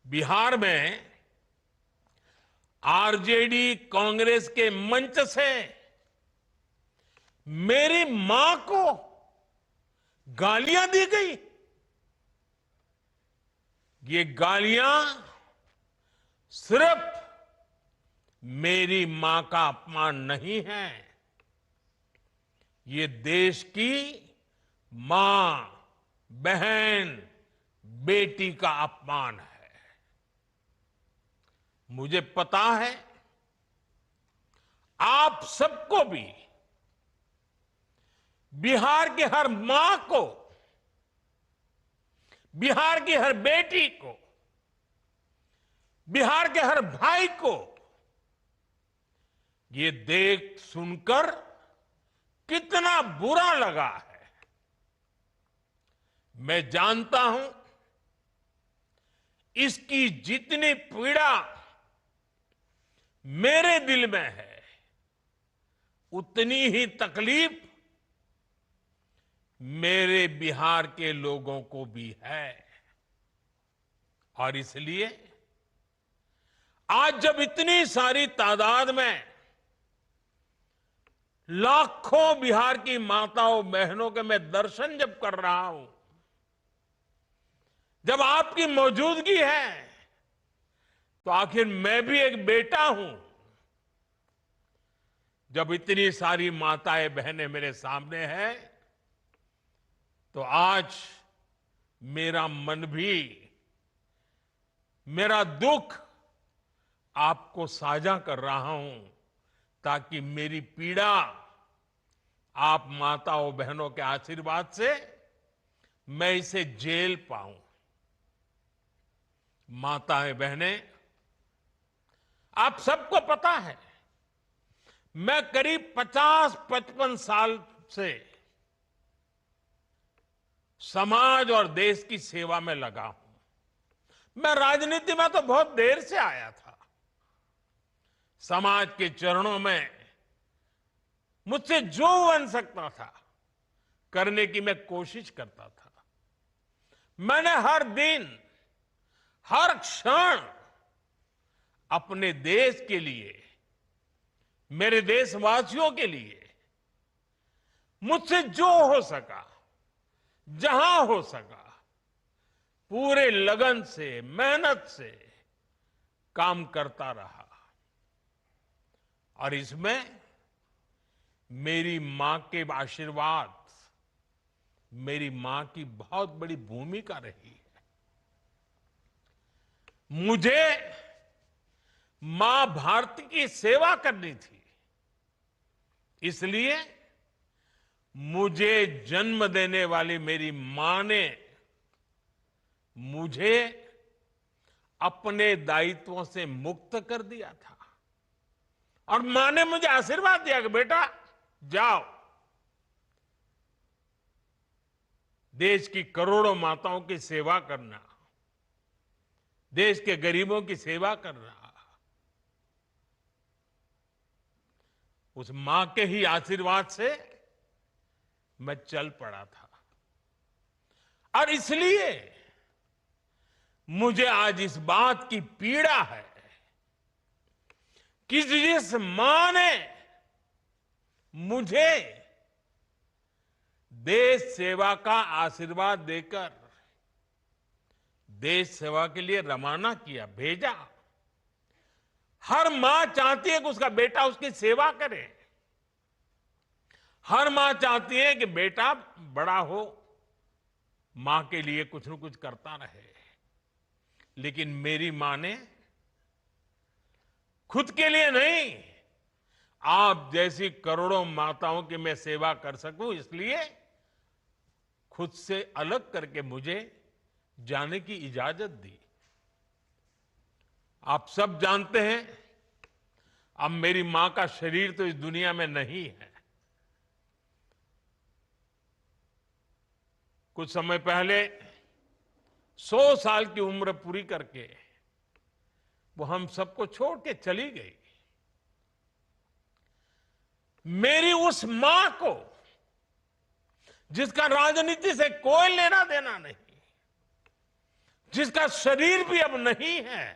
बिहार में आरजेडी कांग्रेस के मंच से मेरी मां को गालियां दी गई। ये गालियां सिर्फ मेरी मां का अपमान नहीं है, ये देश की मां, बहन, बेटी का अपमान है। मुझे पता है आप सबको भी, बिहार की हर मां को, बिहार की हर बेटी को, बिहार के हर भाई को ये देख सुनकर कितना बुरा लगा है। मैं जानता हूं इसकी जितनी पीड़ा मेरे दिल में है, उतनी ही तकलीफ मेरे बिहार के लोगों को भी है। और इसलिए आज जब इतनी सारी तादाद में लाखों बिहार की माताओं बहनों के मैं दर्शन जब कर रहा हूं, जब आपकी मौजूदगी है, तो आखिर मैं भी एक बेटा हूं। जब इतनी सारी माताएं बहनें मेरे सामने हैं, तो आज मेरा मन भी, मेरा दुख आपको साझा कर रहा हूं, ताकि मेरी पीड़ा आप माताओं बहनों के आशीर्वाद से मैं इसे झेल पाऊं। माताएं बहनें, आप सबको पता है मैं करीब 50-55 साल से समाज और देश की सेवा में लगा हूं। मैं राजनीति में तो बहुत देर से आया था। समाज के चरणों में मुझसे जो बन सकता था करने की मैं कोशिश करता था। मैंने हर दिन, हर क्षण अपने देश के लिए, मेरे देशवासियों के लिए मुझसे जो हो सका, जहां हो सका, पूरे लगन से, मेहनत से काम करता रहा। और इसमें मेरी मां के आशीर्वाद, मेरी मां की बहुत बड़ी भूमिका रही है। मुझे मां भारती की सेवा करनी थी, इसलिए मुझे जन्म देने वाली मेरी मां ने मुझे अपने दायित्वों से मुक्त कर दिया था। और मां ने मुझे आशीर्वाद दिया कि बेटा जाओ, देश की करोड़ों माताओं की सेवा करना, देश के गरीबों की सेवा करना। उस मां के ही आशीर्वाद से मैं चल पड़ा था। और इसलिए मुझे आज इस बात की पीड़ा है कि जिस मां ने मुझे देश सेवा का आशीर्वाद देकर देश सेवा के लिए रवाना किया, भेजा। हर मां चाहती है कि उसका बेटा उसकी सेवा करे। हर मां चाहती है कि बेटा बड़ा हो, मां के लिए कुछ न कुछ करता रहे। लेकिन मेरी मां ने खुद के लिए नहीं, आप जैसी करोड़ों माताओं की मैं सेवा कर सकूं, इसलिए खुद से अलग करके मुझे जाने की इजाजत दी। आप सब जानते हैं, अब मेरी मां का शरीर तो इस दुनिया में नहीं है। कुछ समय पहले 100 साल की उम्र पूरी करके वो हम सबको छोड़ के चली गई। मेरी उस मां को, जिसका राजनीति से कोई लेना देना नहीं, जिसका शरीर भी अब नहीं है,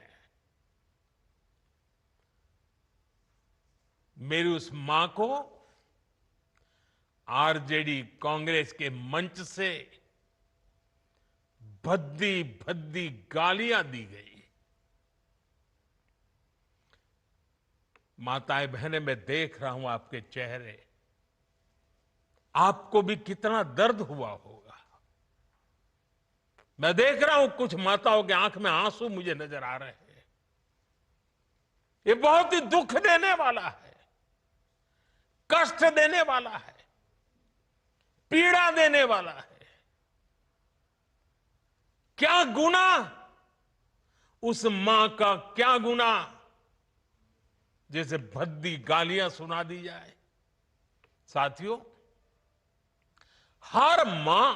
मेरी उस मां को आरजेडी कांग्रेस के मंच से भद्दी भद्दी गालियां दी गई। माताएं बहनें, मैं देख रहा हूं आपके चेहरे, आपको भी कितना दर्द हुआ होगा। मैं देख रहा हूं कुछ माताओं की आंख में आंसू मुझे नजर आ रहे हैं। ये बहुत ही दुख देने वाला है, कष्ट देने वाला है, पीड़ा देने वाला है। क्या गुना, उस मां का क्या गुना जैसे भद्दी गालियां सुना दी जाए। साथियों, हर मां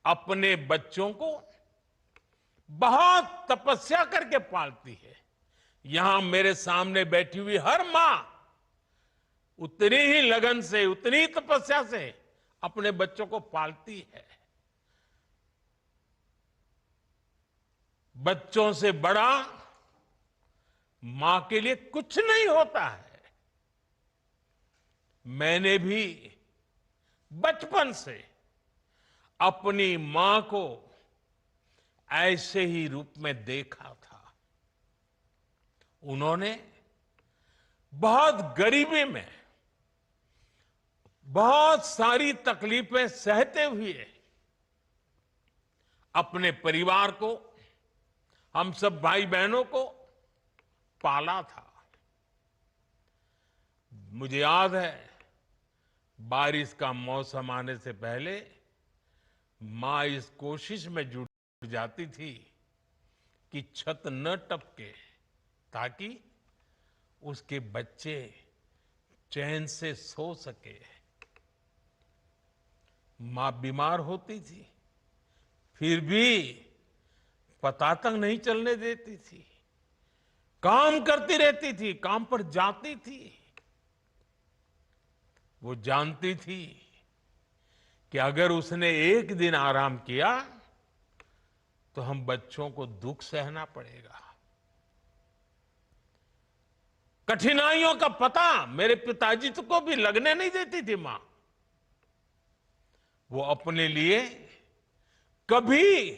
अपने बच्चों को बहुत तपस्या करके पालती है। यहां मेरे सामने बैठी हुई हर मां उतनी ही लगन से, उतनी ही तपस्या से अपने बच्चों को पालती है। बच्चों से बड़ा मां के लिए कुछ नहीं होता है। मैंने भी बचपन से अपनी मां को ऐसे ही रूप में देखा था। उन्होंने बहुत गरीबी में बहुत सारी तकलीफें सहते हुए अपने परिवार को, हम सब भाई बहनों को पाला था। मुझे याद है, बारिश का मौसम आने से पहले मां इस कोशिश में जुट जाती थी कि छत न टपके, ताकि उसके बच्चे चैन से सो सके। मां बीमार होती थी, फिर भी पता तक नहीं चलने देती थी, काम करती रहती थी, काम पर जाती थी। वो जानती थी कि अगर उसने एक दिन आराम किया तो हम बच्चों को दुख सहना पड़ेगा। कठिनाइयों का पता मेरे पिताजी को भी लगने नहीं देती थी मां। वो अपने लिए कभी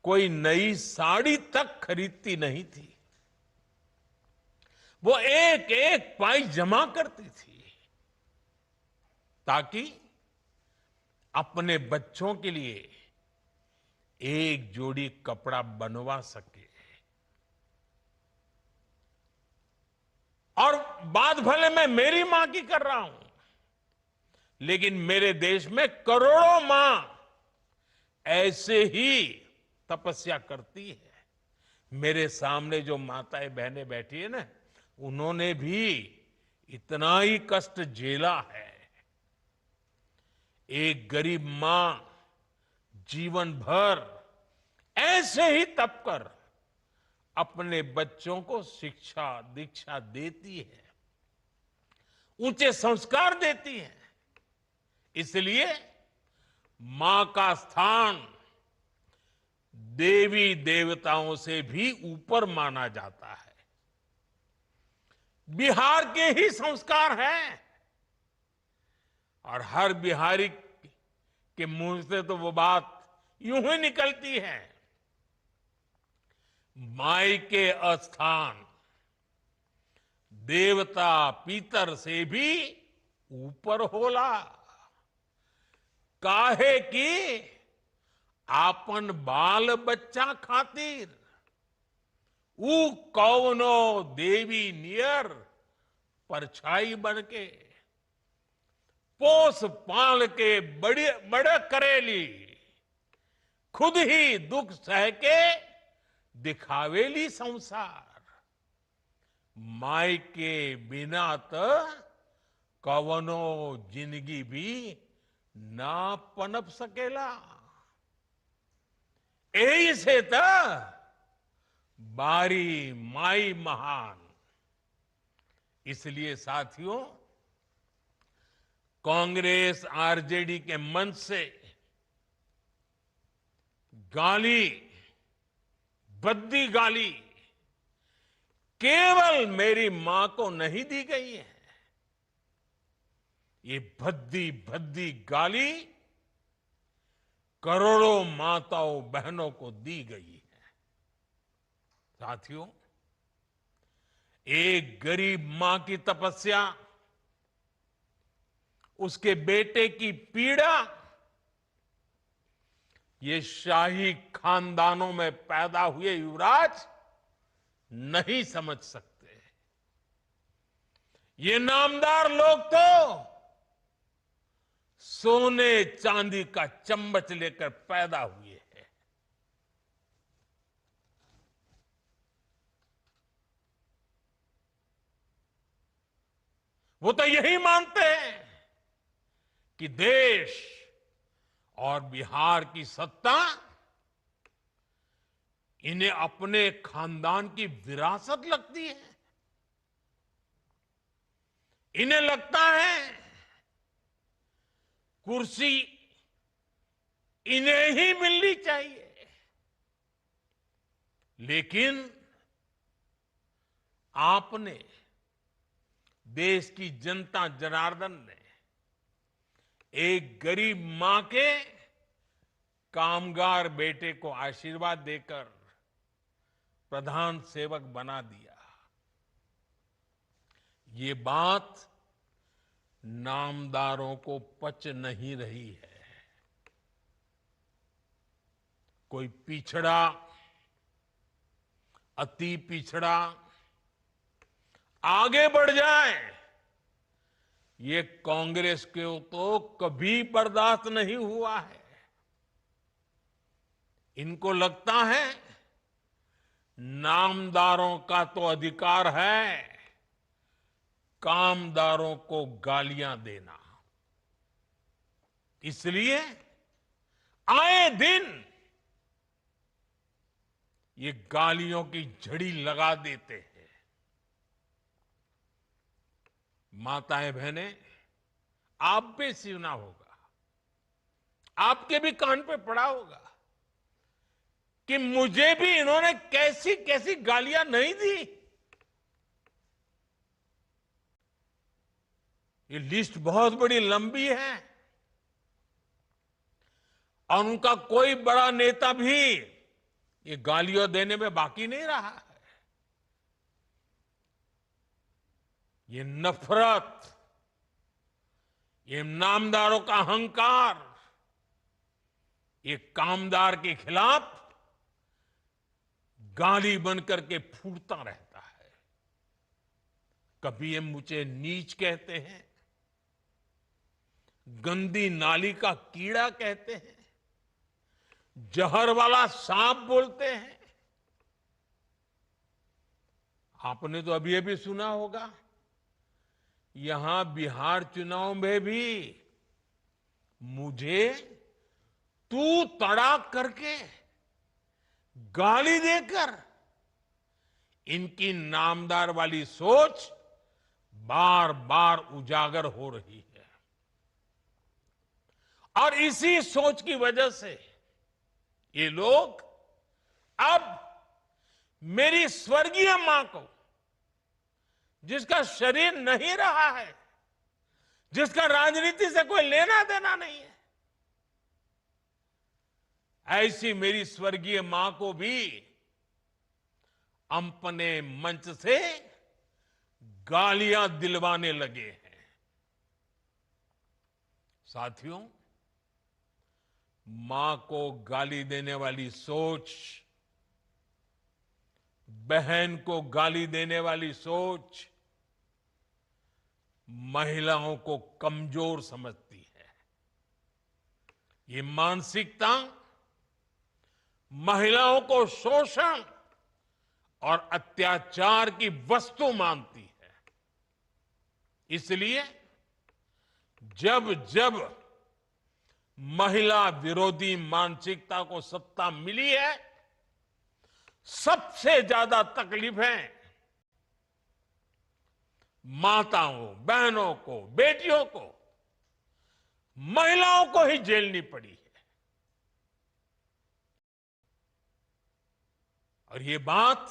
कोई नई साड़ी तक खरीदती नहीं थी। वो एक एक पाई जमा करती थी ताकि अपने बच्चों के लिए एक जोड़ी कपड़ा बनवा सके। और बात भले मैं मेरी मां की कर रहा हूं, लेकिन मेरे देश में करोड़ों मां ऐसे ही तपस्या करती है। मेरे सामने जो माताएं बहनें बैठी है ना, उन्होंने भी इतना ही कष्ट झेला है। एक गरीब मां जीवन भर ऐसे ही तप कर अपने बच्चों को शिक्षा दीक्षा देती है, ऊंचे संस्कार देती है। इसलिए मां का स्थान देवी देवताओं से भी ऊपर माना जाता है। बिहार के ही संस्कार हैं, और हर बिहारी के मुंह से तो वो बात यूं ही निकलती है, माई के स्थान देवता पितर से भी ऊपर होला। काहे कि आपन बाल बच्चा खातिर ऊ कौनो देवी नियर परछाई बनके पोस पाल के बड़े करेली, खुद ही दुख सह के दिखावेली संसार। माई के बिना तो कवनो जिंदगी भी ना पनप सकेला। यही से तो बारी माई महान। इसलिए साथियों, कांग्रेस आरजेडी के मंच से गाली, भद्दी गाली केवल मेरी मां को नहीं दी गई है। ये भद्दी भद्दी गाली करोड़ों माताओं बहनों को दी गई है। साथियों, एक गरीब मां की तपस्या, उसके बेटे की पीड़ा, ये शाही खानदानों में पैदा हुए युवराज नहीं समझ सकते। ये नामदार लोग तो सोने चांदी का चम्मच लेकर पैदा हुए हैं। वो तो यही मानते हैं कि देश और बिहार की सत्ता इन्हें अपने खानदान की विरासत लगती है। इन्हें लगता है कुर्सी इन्हें ही मिलनी चाहिए। लेकिन आपने, देश की जनता जनार्दन ने एक गरीब मां के कामगार बेटे को आशीर्वाद देकर प्रधान सेवक बना दिया। ये बात नामदारों को पच नहीं रही है। कोई पिछड़ा, अति पिछड़ा आगे बढ़ जाए, ये कांग्रेस को तो कभी बर्दाश्त नहीं हुआ है। इनको लगता है नामदारों का तो अधिकार है कामदारों को गालियां देना। इसलिए आए दिन ये गालियों की झड़ी लगा देते हैं। माताएं बहनें, आप भी सुना होगा, आपके भी कान पे पड़ा होगा कि मुझे भी इन्होंने कैसी कैसी गालियां नहीं दी। ये लिस्ट बहुत बड़ी लंबी है और उनका कोई बड़ा नेता भी ये गालियां देने में बाकी नहीं रहा है। ये नफरत, ये नामदारों का अहंकार, ये कामदार के खिलाफ गाली बनकर के फूटता रहता है। कभी ये मुझे नीच कहते हैं, गंदी नाली का कीड़ा कहते हैं, जहर वाला सांप बोलते हैं। आपने तो अभी अभी सुना होगा, यहां बिहार चुनाव में भी मुझे तू तड़ाक करके गाली देकर इनकी नामदार वाली सोच बार बार उजागर हो रही है। और इसी सोच की वजह से ये लोग अब मेरी स्वर्गीय मां को, जिसका शरीर नहीं रहा है, जिसका राजनीति से कोई लेना देना नहीं है, ऐसी मेरी स्वर्गीय मां को भी अपने मंच से गालियां दिलवाने लगे हैं। साथियों, मां को गाली देने वाली सोच, बहन को गाली देने वाली सोच महिलाओं को कमजोर समझती है। ये मानसिकता महिलाओं को शोषण और अत्याचार की वस्तु मानती है। इसलिए जब जब महिला विरोधी मानसिकता को सत्ता मिली है, सबसे ज्यादा तकलीफें माताओं, बहनों को, बेटियों को, महिलाओं को ही झेलनी पड़ी है। और ये बात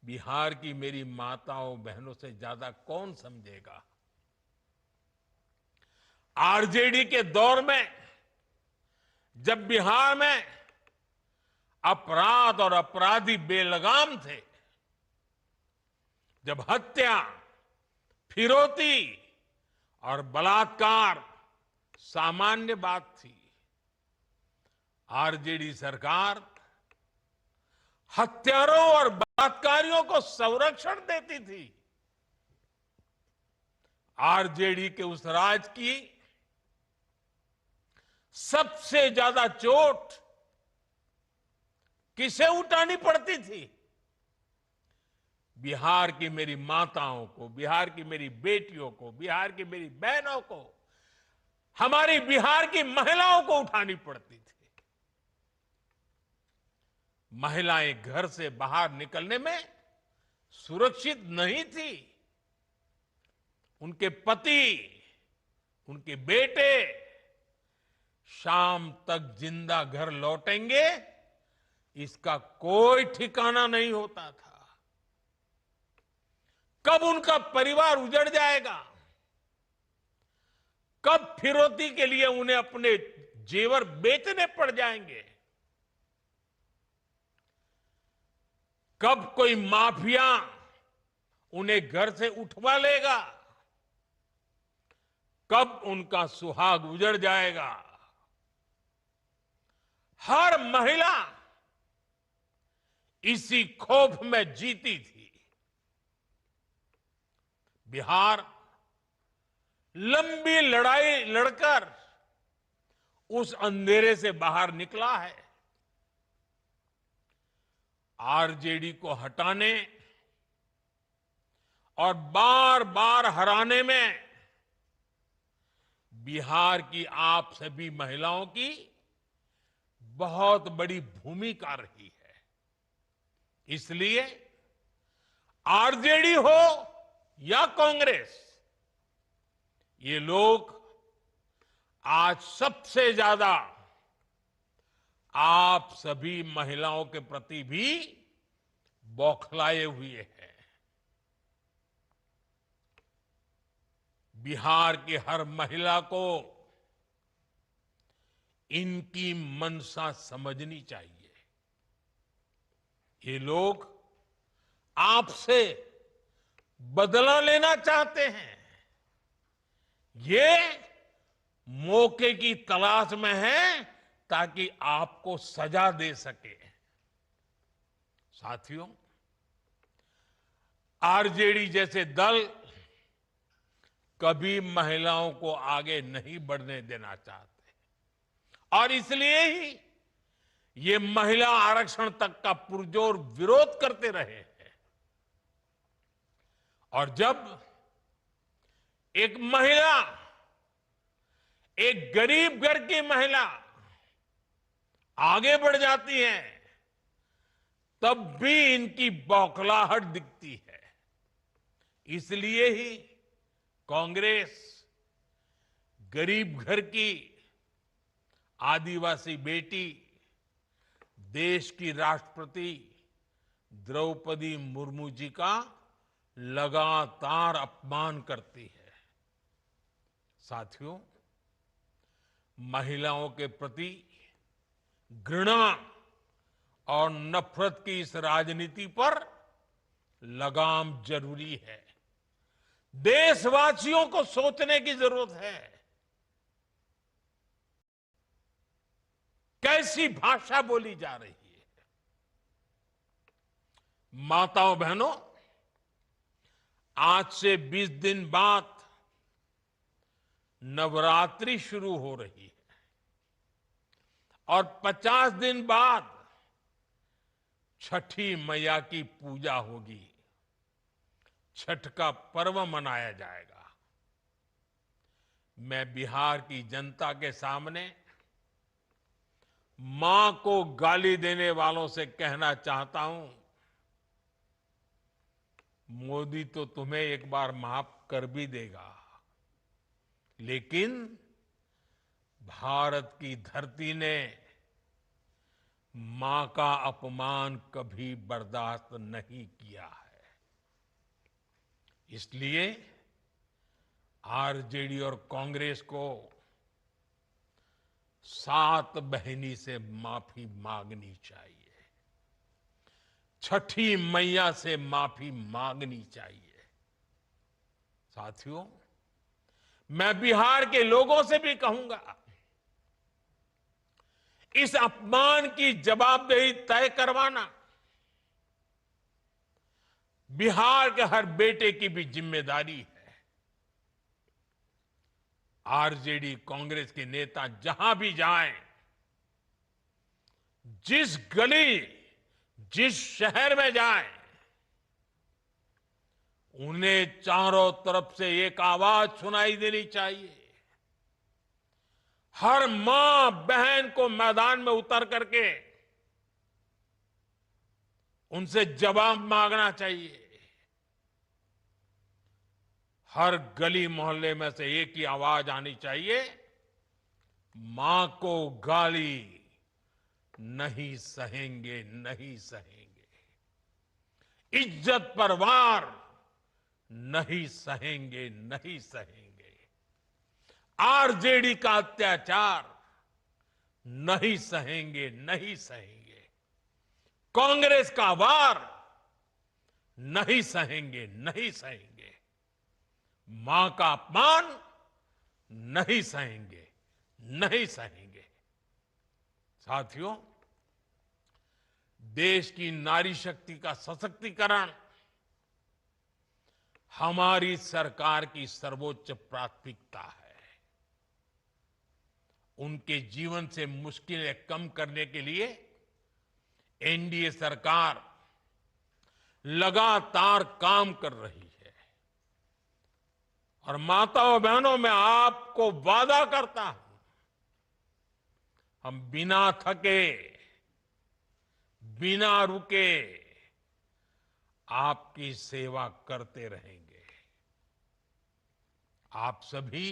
बिहार की मेरी माताओं बहनों से ज्यादा कौन समझेगा। आरजेडी के दौर में जब बिहार में अपराध और अपराधी बेलगाम थे, जब हत्या, फिरौती और बलात्कार सामान्य बात थी, आरजेडी सरकार हत्यारों और बलात्कारियों को संरक्षण देती थी। आरजेडी के उस राज की सबसे ज्यादा चोट किसे उठानी पड़ती थी? बिहार की मेरी माताओं को, बिहार की मेरी बेटियों को, बिहार की मेरी बहनों को, हमारी बिहार की महिलाओं को उठानी पड़ती थी। महिलाएं घर से बाहर निकलने में सुरक्षित नहीं थी। उनके पति, उनके बेटे शाम तक जिंदा घर लौटेंगे, इसका कोई ठिकाना नहीं होता था। कब उनका परिवार उजड़ जाएगा, कब फिरौती के लिए उन्हें अपने जेवर बेचने पड़ जाएंगे, कब कोई माफिया उन्हें घर से उठवा लेगा, कब उनका सुहाग उजड़ जाएगा। हर महिला इसी खौफ में जीती थी। बिहार लंबी लड़ाई लड़कर उस अंधेरे से बाहर निकला है। आरजेडी को हटाने और बार बार हराने में बिहार की आप सभी महिलाओं की बहुत बड़ी भूमिका रही है। इसलिए आरजेडी हो या कांग्रेस, ये लोग आज सबसे ज्यादा आप सभी महिलाओं के प्रति भी बौखलाए हुए हैं। बिहार की हर महिला को इनकी मंशा समझनी चाहिए। ये लोग आपसे बदला लेना चाहते हैं। ये मौके की तलाश में हैं ताकि आपको सजा दे सके। साथियों, आरजेडी जैसे दल कभी महिलाओं को आगे नहीं बढ़ने देना चाहते और इसलिए ही ये महिला आरक्षण तक का पुरजोर विरोध करते रहे हैं। और जब एक महिला, एक गरीब घर की महिला आगे बढ़ जाती है, तब भी इनकी बौखलाहट दिखती है। इसलिए ही कांग्रेस गरीब घर की आदिवासी बेटी, देश की राष्ट्रपति द्रौपदी मुर्मू जी का लगातार अपमान करती है। साथियों, महिलाओं के प्रति घृणा और नफरत की इस राजनीति पर लगाम जरूरी है। देशवासियों को सोचने की जरूरत है। कैसी भाषा बोली जा रही है। माताओं बहनों, आज से 20 दिन बाद नवरात्रि शुरू हो रही है और 50 दिन बाद छठी मैया की पूजा होगी। छठ का पर्व मनाया जाएगा। मैं बिहार की जनता के सामने मां को गाली देने वालों से कहना चाहता हूं, मोदी तो तुम्हें एक बार माफ कर भी देगा, लेकिन भारत की धरती ने मां का अपमान कभी बर्दाश्त नहीं किया है। इसलिए आरजेडी और कांग्रेस को सात बहिनी से माफी मांगनी चाहिए, छठी मैया से माफी मांगनी चाहिए। साथियों, मैं बिहार के लोगों से भी कहूंगा, इस अपमान की जवाबदेही तय करवाना बिहार के हर बेटे की भी जिम्मेदारी है। आरजेडी कांग्रेस के नेता जहां भी जाएं, जिस गली, जिस शहर में जाएं, उन्हें चारों तरफ से एक आवाज सुनाई देनी चाहिए। हर मां बहन को मैदान में उतर करके उनसे जवाब मांगना चाहिए। हर गली मोहल्ले में से एक ही आवाज आनी चाहिए, मां को गाली नहीं सहेंगे, नहीं सहेंगे। इज्जत पर वार नहीं सहेंगे, नहीं सहेंगे। आरजेडी का अत्याचार नहीं सहेंगे, नहीं सहेंगे। कांग्रेस का वार नहीं सहेंगे, नहीं सहेंगे। मां का अपमान नहीं सहेंगे, नहीं सहेंगे। साथियों, देश की नारी शक्ति का सशक्तिकरण हमारी सरकार की सर्वोच्च प्राथमिकता है। उनके जीवन से मुश्किलें कम करने के लिए एनडीए सरकार लगातार काम कर रही है। और माताओं बहनों, मैं आपको वादा करता हूं, हम बिना थके, बिना रुके आपकी सेवा करते रहेंगे। आप सभी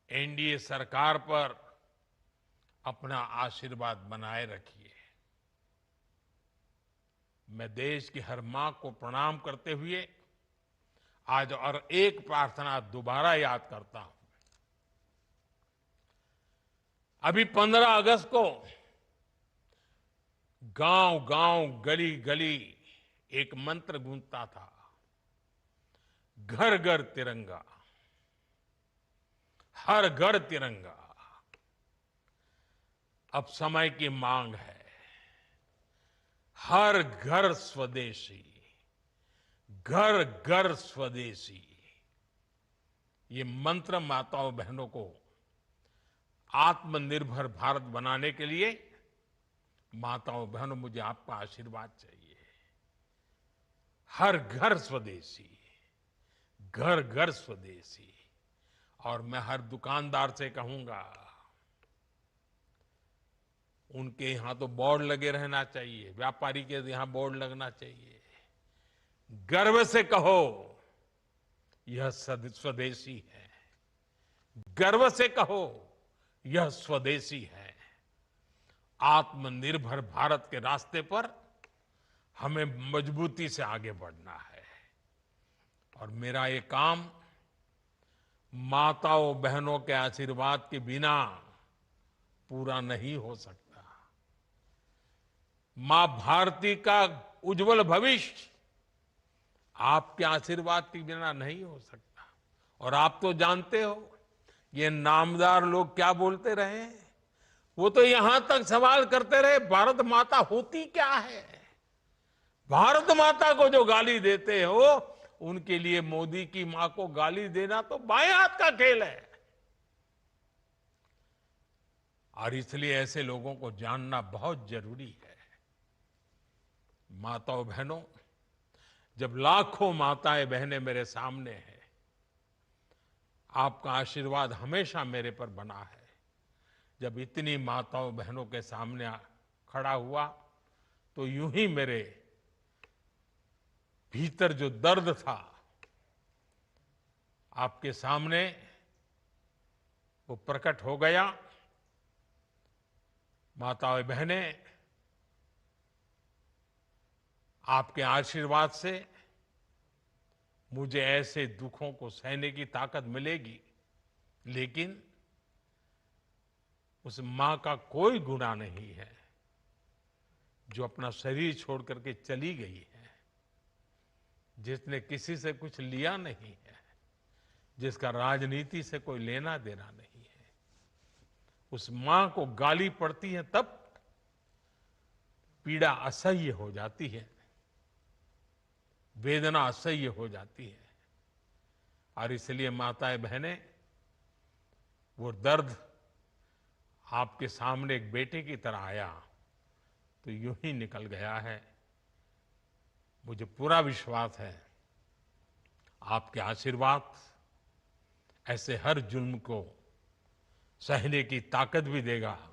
एनडीए सरकार पर अपना आशीर्वाद बनाए रखिए। मैं देश की हर मां को प्रणाम करते हुए आज और एक प्रार्थना दोबारा याद करता हूं। अभी 15 अगस्त को गांव गांव, गली गली एक मंत्र गूंजता था, घर घर तिरंगा, हर घर तिरंगा। अब समय की मांग है, हर घर स्वदेशी, घर घर स्वदेशी। ये मंत्र माताओं बहनों को आत्मनिर्भर भारत बनाने के लिए, माताओं बहनों, मुझे आपका आशीर्वाद चाहिए। हर घर स्वदेशी, घर घर स्वदेशी। और मैं हर दुकानदार से कहूंगा, उनके यहां तो बोर्ड लगे रहना चाहिए, व्यापारी के यहां बोर्ड लगना चाहिए। गर्व से कहो, यह स्वदेशी है। गर्व से कहो, यह स्वदेशी है। आत्मनिर्भर भारत के रास्ते पर हमें मजबूती से आगे बढ़ना है। और मेरा ये काम माताओं बहनों के आशीर्वाद के बिना पूरा नहीं हो सकता। मां भारती का उज्जवल भविष्य आपके आशीर्वाद के बिना नहीं हो सकता। और आप तो जानते हो, ये नामदार लोग क्या बोलते रहे, वो तो यहां तक सवाल करते रहे, भारत माता होती क्या है। भारत माता को जो गाली देते हो, उनके लिए मोदी की मां को गाली देना तो बाएं हाथ का खेल है। और इसलिए ऐसे लोगों को जानना बहुत जरूरी है। माताओं बहनों, जब लाखों माताएं बहनें मेरे सामने हैं, आपका आशीर्वाद हमेशा मेरे पर बना है। जब इतनी माताओं बहनों के सामने खड़ा हुआ, तो यूं ही मेरे भीतर जो दर्द था, आपके सामने वो प्रकट हो गया। माताओं बहनें, आपके आशीर्वाद से मुझे ऐसे दुखों को सहने की ताकत मिलेगी, लेकिन उस मां का कोई गुनाह नहीं है जो अपना शरीर छोड़ करके चली गई है, जिसने किसी से कुछ लिया नहीं है, जिसका राजनीति से कोई लेना देना नहीं है। उस मां को गाली पड़ती है तब पीड़ा असह्य हो जाती है, वेदना असह्य हो जाती है। और इसलिए माताएं बहनें, वो दर्द आपके सामने एक बेटे की तरह आया तो यूं ही निकल गया है। मुझे पूरा विश्वास है आपके आशीर्वाद ऐसे हर जुल्म को सहने की ताकत भी देगा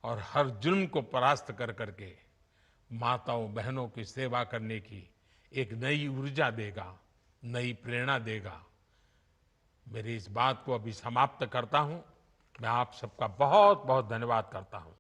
और हर जुल्म को परास्त कर करके माताओं बहनों की सेवा करने की एक नई ऊर्जा देगा, नई प्रेरणा देगा। मेरी इस बात को अभी समाप्त करता हूं। मैं आप सबका बहुत बहुत धन्यवाद करता हूं।